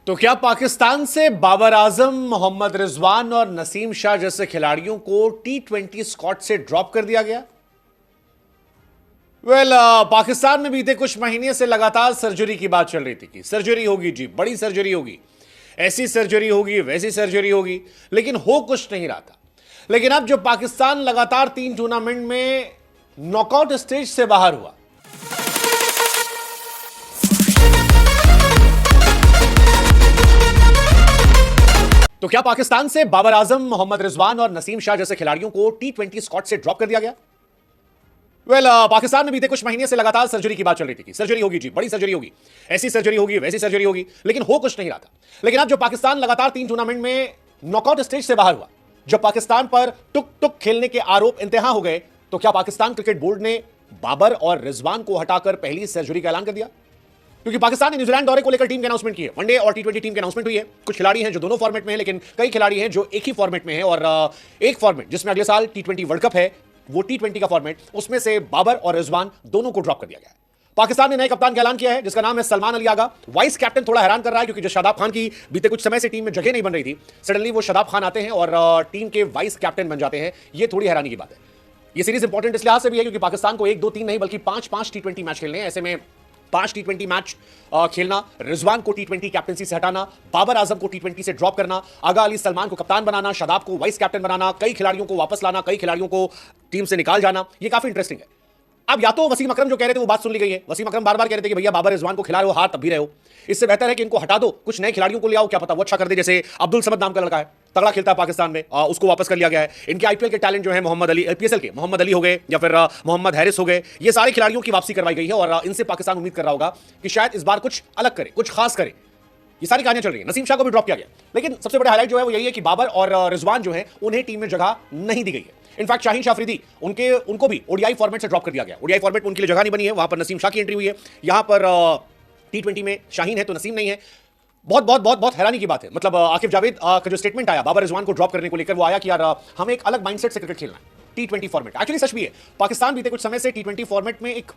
तो क्या पाकिस्तान से बाबर आजम, मोहम्मद रिजवान और नसीम शाह जैसे खिलाड़ियों को टी20 स्क्वाड से ड्रॉप कर दिया गया? पाकिस्तान में बीते कुछ महीने से लगातार सर्जरी की बात चल रही थी कि सर्जरी होगी जी, बड़ी सर्जरी होगी, ऐसी सर्जरी होगी, वैसी सर्जरी होगी, लेकिन हो कुछ नहीं रहा था। लेकिन अब जब पाकिस्तान लगातार 3 टूर्नामेंट में नॉकआउट स्टेज से बाहर हुआ, तो क्या पाकिस्तान से बाबर आजम, मोहम्मद रिजवान और नसीम शाह जैसे खिलाड़ियों को टी20 स्क्वाड से ड्रॉप कर दिया गया? पाकिस्तान में बीते कुछ महीने से लगातार सर्जरी की बात चल रही थी कि सर्जरी होगी जी, बड़ी सर्जरी होगी, ऐसी सर्जरी होगी, वैसी सर्जरी होगी, लेकिन हो कुछ नहीं रहा था। लेकिन अब जब पाकिस्तान लगातार 3 टूर्नामेंट में नॉकआउट स्टेज से बाहर हुआ, जब पाकिस्तान पर टुक टुक खेलने के आरोप इंतहा हो गए, तो क्या पाकिस्तान क्रिकेट बोर्ड ने बाबर और रिजवान को हटाकर पहली सर्जरी का ऐलान कर दिया? क्योंकि पाकिस्तान ने न्यूजीलैंड दौरे को लेकर टीम की अनाउंसमेंट की है। वनडे और टी20 टीम की अनाउंसमेंट हुई है। कुछ खिलाड़ी हैं जो दोनों फॉर्मेट में हैं, लेकिन कई खिलाड़ी हैं जो एक ही फॉर्मेट में हैं, और एक फॉर्मेट जिसमें अगले साल टी20 वर्ल्ड कप है, वो टी20 का फॉर्मेट, उसमें से बाबर और रिजवान दोनों को ड्रॉप कर दिया गया है। पाकिस्तान ने नए कप्तान का ऐलान किया है, जिसका नाम है सलमान अली आगा। वाइस कैप्टन थोड़ा हैरान कर रहा है, क्योंकि जो शादाब खान की बीते कुछ समय से टीम में जगह नहीं बन रही थी, सडनली वो शादाब खान आते हैं और टीम के वाइस कैप्टन बन जाते हैं। ये थोड़ी हैरानी की बात है। ये सीरीज इंपॉर्टेंट इस लिहाज से भी है क्योंकि पाकिस्तान को 1, 2, 3 नहीं बल्कि 5 टी20 मैच खेलने हैं। ऐसे में 5 टी20 मैच खेलना, रिजवान को टी20 कैप्टनसी से हटाना, बाबर आजम को टी20 से ड्रॉप करना, आगा अली सलमान को कप्तान बनाना, शादाब को वाइस कैप्टन बनाना, कई खिलाड़ियों को वापस लाना, कई खिलाड़ियों को टीम से निकाल जाना, ये काफी इंटरेस्टिंग है। अब या तो वसीम अकरम जो कह रहे थे वो बात सुन ली गई है। वसीम अकरम बार बार कह रहे थे कि भैया बाबर रिजवान को खिला रहे हो, हाथ तब भी रहे हो, इससे बेहतर है कि इनको हटा दो, कुछ नए खिलाड़ियों को ले आओ, क्या पता वो अच्छा कर दे। जैसे अब्दुल समद नाम का लड़का है, तगड़ा खेलता है पाकिस्तान में, उसको वापस कर लिया गया है। इनके आईपीएल के टैलेंट जो है मोहम्मद अली, पीएसएल के मोहम्मद अली हो गए या फिर मोहम्मद हैरिस हो गए, ये सारे खिलाड़ियों की वापसी करवाई गई है और इनसे पाकिस्तान उम्मीद कर रहा होगा कि शायद इस बार कुछ अलग करे, कुछ खास करे। ये सारी कहानियां चल रही है। नसीम शाह को भी ड्रॉप किया गया, लेकिन सबसे बड़ा हाईलाइट जो है वो यही है कि बाबर और रिजवान जो है उन्हें टीम में जगह नहीं दी गई है। इनफैक्ट शाहीन शाह अफरीदी उनको भी ओडीआई फॉर्मेट से ड्रॉप कर दिया गया। ओडीआई फॉर्मेट में उनके लिए जगह नहीं बनी है, वहां पर नसीम शाह की एंट्री हुई है। यहां पर टी20 में शाहीन है तो नसीम नहीं है। बहुत बहुत बहुत बहुत हैरानी की बात है। मतलब आकिब जावेद का जो स्टेटमेंट आया बाबर रिजवान को ड्रॉप करने को लेकर, वो आया कि यार हमें एक अलग माइंडसेट से क्रिकेट खेलना है, टी20 फॉर्मेट। एक्चुअली सच भी है, पाकिस्तान बीते कुछ समय से टी20 फॉर्मेट में एक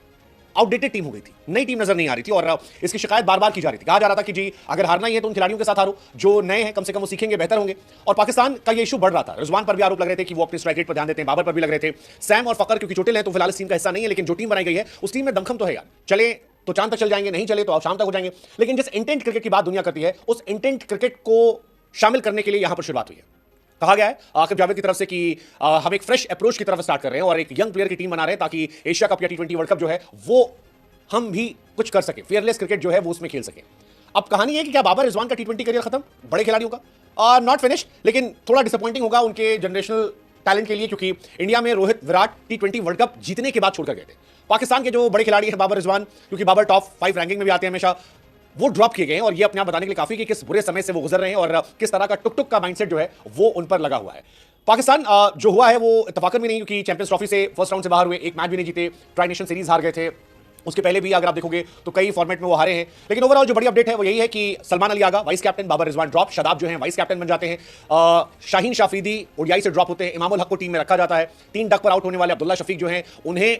आउटडेटेड टीम हो गई थी, नई टीम नजर नहीं आ रही थी और इसकी शिकायत बार बार की जा रही थी। कहा जा रहा था कि जी अगर हारना ही है तो उन खिलाड़ियों के साथ हारो, जो नए हैं कम से कम वो सीखेंगे, बेहतर होंगे। और पाकिस्तान का ये इशू बढ़ रहा था। रिजवान पर भी आरोप लग रहे थे कि वो अपने स्ट्राइक रेट पर ध्यान देते हैं, बाबर पर भी लग रहे थे। सैम और फकर क्योंकि चोटिल है तो फिलहाल इस टीम का हिस्सा नहीं है, लेकिन जो टीम बनाई गई है उस टीम में दमखम तो है यार। चले तो चांद तक चल जाएंगे, नहीं चले तो आप शाम तक हो जाएंगे। लेकिन जिस इंटेंट क्रिकेट की बात दुनिया करती है, उस इंटेंट क्रिकेट को शामिल करने के लिए यहां पर शुरुआत हुई है। कहा गया है आकिब जावेद की तरफ से कि हम एक फ्रेश अप्रोच की तरफ स्टार्ट कर रहे हैं और एक यंग प्लेयर की टीम बना रहे हैं ताकि एशिया कप या टी20 वर्ल्ड कप जो है वो हम भी कुछ कर सके, फेयरलेस क्रिकेट जो है वो उसमें खेल सके। अब कहानी है कि क्या बाबर रिजवान का टी20 करियर खत्म, बड़े खिलाड़ियों का नॉट फिनिश, लेकिन थोड़ा डिसअपॉइंटिंग होगा उनके जनरेशनल टैलेंट के लिए, क्योंकि इंडिया में रोहित, विराट टी20 वर्ल्ड कप जीतने के बाद छोड़कर गए थे। पाकिस्तान के जो बड़े खिलाड़ी हैं बाबर रिजवान, क्योंकि बाबर टॉप 5 रैंकिंग में भी आते हैं हमेशा, वो ड्रॉप किए गए हैं और ये अपने आप बताने के लिए काफी कि किस बुरे समय से वो गुजर रहे हैं और किस तरह का टुक टुक का माइंडसेट जो है वो उन पर लगा हुआ है। पाकिस्तान जो हुआ है वो इत्तेफाकन भी नहीं, क्योंकि चैंपियंस ट्रॉफी से फर्स्ट राउंड से बाहर हुए, एक मैच भी नहीं जीते, ट्राई नेशन सीरीज हार गए थे। उसके पहले भी अगर आप देखोगे तो कई फॉर्मेट में वो हारे हैं। लेकिन ओवरऑल जो बड़ी अपडेट है वो यही है कि Salman Ali Agha vice captain, Babar Rizwan drop, Shadab जो हैं वाइस कैप्टन बन जाते हैं, शाहीन शाह अफरीदी ओडीआई से ड्रॉप होते हैं, इमामुल हक को टीम में रखा जाता है। 3 डक पर आउट होने वाले अब्दुल्ला शफीक जो हैं उन्हें